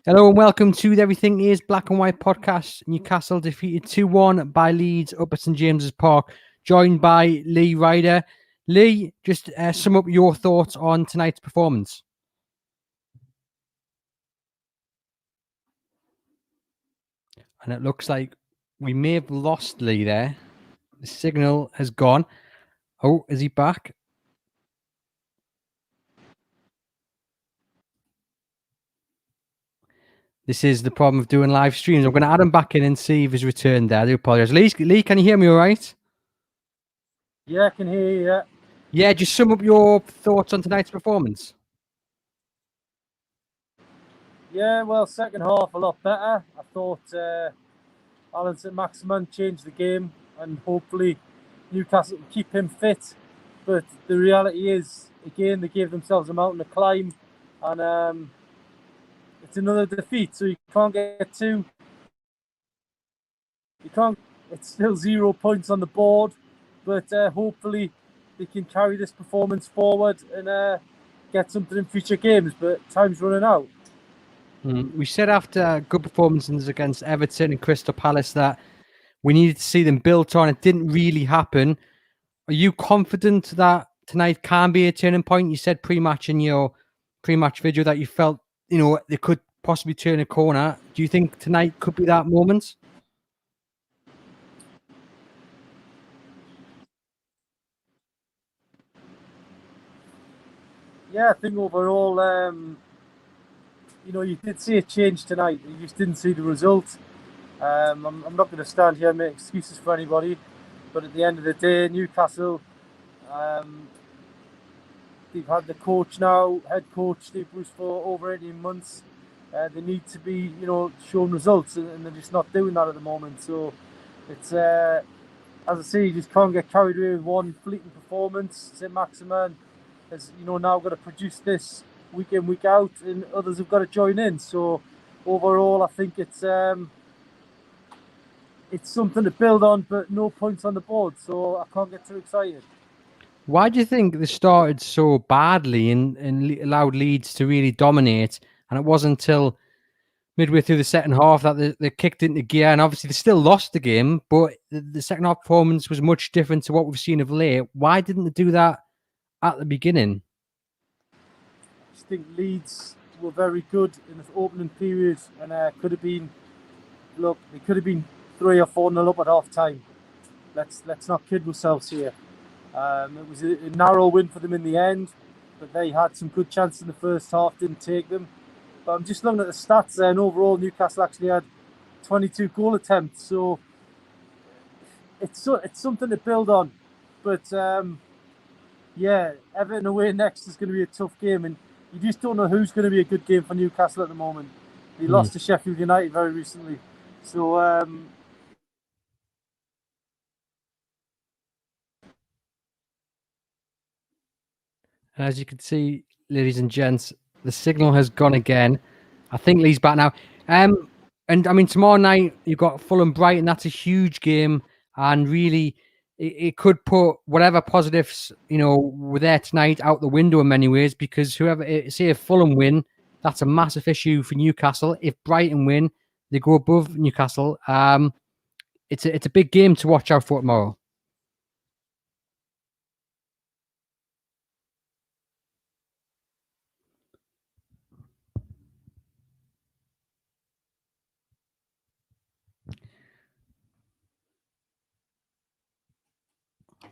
Hello and welcome to the Everything is Black and White podcast. Newcastle defeated 2-1 by Leeds up at St James's Park, joined by Lee Ryder. Lee, just sum up your thoughts on tonight's performance. And it looks like we may have lost Lee there. The signal has gone. Oh, is he back? This is the problem of doing live streams. I'm going to add him back in and see if he's returned there. I do apologise. Lee, can you hear me all right? Yeah, I can hear you. Yeah. Yeah, just sum up your thoughts on tonight's performance. Yeah, well, second half a lot better. I thought Alan St Maximin changed the game, and hopefully Newcastle will keep him fit. But the reality is, again, they gave themselves a mountain to climb, and it's another defeat. So you can't get too. You can't. It's still 0 points on the board, but hopefully they can carry this performance forward and get something in future games. But time's running out. We said after good performances against Everton and Crystal Palace that we needed to see them built on. It didn't really happen. Are you confident that tonight can be a turning point? You said pre-match in your pre-match video that you felt, they could possibly turn a corner. Do you think tonight could be that moment? Yeah, I think overall, you did see a change tonight. You just didn't see the result. I'm not going to stand here and make excuses for anybody, but at the end of the day, Newcastle, they've had the coach now, head coach Steve Bruce, for over 18 months. They need to be, showing results, and they're just not doing that at the moment. So it's, as I say, you just can't get carried away with one fleeting performance. St Maximin has, now got to produce this week in, week out, and others have got to join in. So overall, I think it's something to build on, but no points on the board. So I can't get too excited. Why do you think they started so badly and allowed Leeds to really dominate? And it wasn't until midway through the second half that they kicked into gear, and obviously they still lost the game, but the second half performance was much different to what we've seen of late. Why didn't they do that at the beginning? I just think Leeds were very good in the opening period, and could have been 3 or 4-0 up at half time. Let's not kid ourselves here. It was a narrow win for them in the end, but they had some good chances in the first half, didn't take them. But I'm just looking at the stats there, and overall Newcastle actually had 22 goal attempts, so it's something to build on. But yeah, Everton away next is going to be a tough game, and you just don't know who's going to be a good game for Newcastle at the moment. They lost to Sheffield United very recently, so as you can see, ladies and gents, the signal has gone again. I think Lee's back now. And I mean, tomorrow night you've got Fulham Brighton. That's a huge game, and really, it could put whatever positives were there tonight out the window in many ways. Because say if Fulham win, that's a massive issue for Newcastle. If Brighton win, they go above Newcastle. It's a big game to watch out for tomorrow.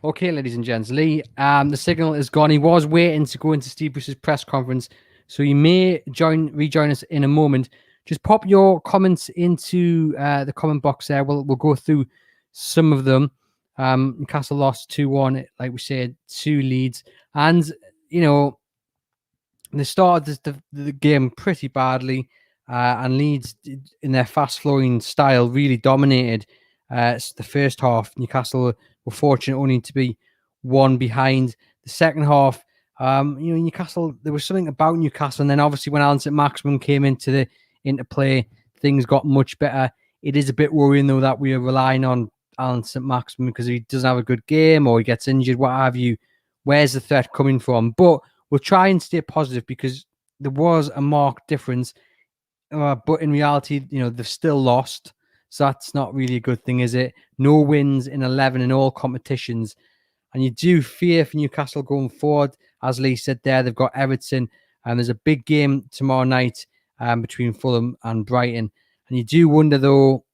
Okay, ladies and gents, Lee, the signal is gone. He was waiting to go into Steve Bruce's press conference, so he may rejoin us in a moment. Just pop your comments into the comment box there. We'll go through some of them. Newcastle lost 2-1, like we said, to Leeds, and they started the game pretty badly, and Leeds, in their fast-flowing style, really dominated the first half. Newcastle were fortunate only to be one behind. The second half, Newcastle, there was something about Newcastle, and then obviously when Alan St Maximin came into play, things got much better. It is a bit worrying though that we are relying on Alan St Maximin because he doesn't have a good game or he gets injured, what have you. Where's the threat coming from? But we'll try and stay positive because there was a marked difference But in reality, they've still lost. So that's not really a good thing, is it? No wins in 11 in all competitions. And you do fear for Newcastle going forward. As Lee said there, they've got Everton, and there's a big game tomorrow night between Fulham and Brighton. And you do wonder, though,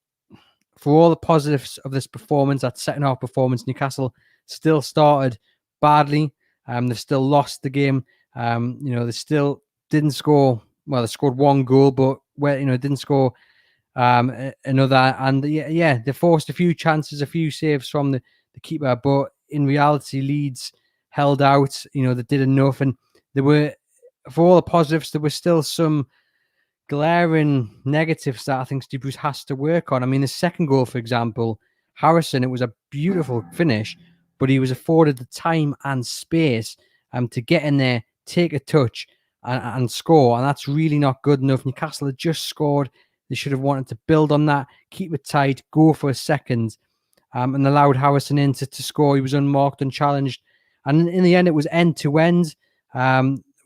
for all the positives of this performance, that second half performance, Newcastle still started badly. They've still lost the game. They still didn't score. Well, they scored one goal, but didn't score another. And they forced a few chances, a few saves from the keeper, but in reality, Leeds held out. They did enough, and there were, for all the positives, there were still some glaring negatives that I think Steve Bruce has to work on. I mean, the second goal, for example, Harrison, it was a beautiful finish, but he was afforded the time and space to get in there, take a touch, and score, and that's really not good enough. Newcastle had just scored. They should have wanted to build on that, keep it tight, go for a second, and allowed Harrison in to score. He was unmarked, unchallenged, and in the end, it was end-to-end.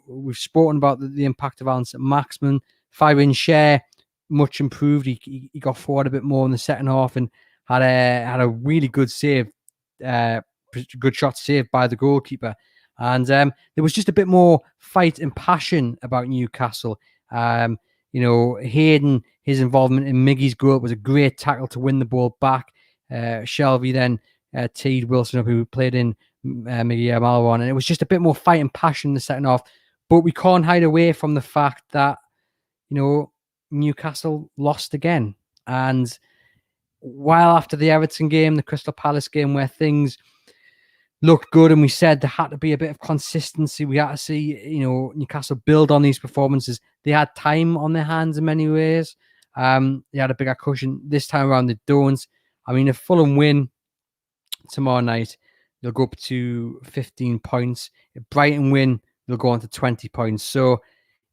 We've spoken about the impact of Alan St-Maximin. Firing share, much improved. He got forward a bit more in the second half and had a really good save, good shot saved by the goalkeeper. And there was just a bit more fight and passion about Newcastle. Hayden, his involvement in Miggy's goal was a great tackle to win the ball back. Shelby then teed Wilson up, who played in Miggy Malwan, and it was just a bit more fight and passion in the second half. But we can't hide away from the fact that Newcastle lost again. And while after the Everton game, the Crystal Palace game, where things looked good and we said there had to be a bit of consistency, we had to see, Newcastle build on these performances. They had time on their hands in many ways. They had a bigger cushion. This time around, they don't. I mean, if Fulham win tomorrow night, they'll go up to 15 points. If Brighton win, they'll go on to 20 points. So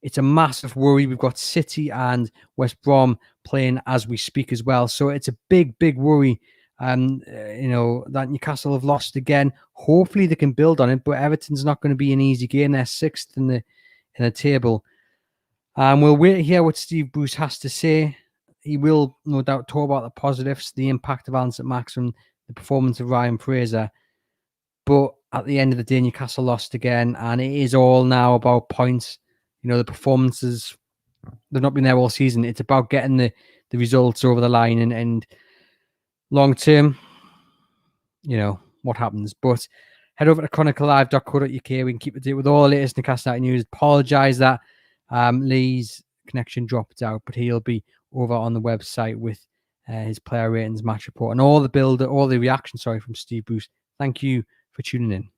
it's a massive worry. We've got City and West Brom playing as we speak as well. So it's a big, big worry. That Newcastle have lost again. Hopefully they can build on it, but Everton's not going to be an easy game. They're sixth in the table. We'll wait to hear what Steve Bruce has to say. He will no doubt talk about the positives, the impact of Alan St-Maximin, the performance of Ryan Fraser. But at the end of the day, Newcastle lost again, and it is all now about points. The performances, they've not been there all season. It's about getting the results over the line and long term, what happens. But head over to chroniclelive.co.uk. We can keep it with all the latest Newcastle United news. Apologise that Lee's connection dropped out, but he'll be over on the website with his player ratings, match report, and all the reaction, from Steve Bruce. Thank you for tuning in.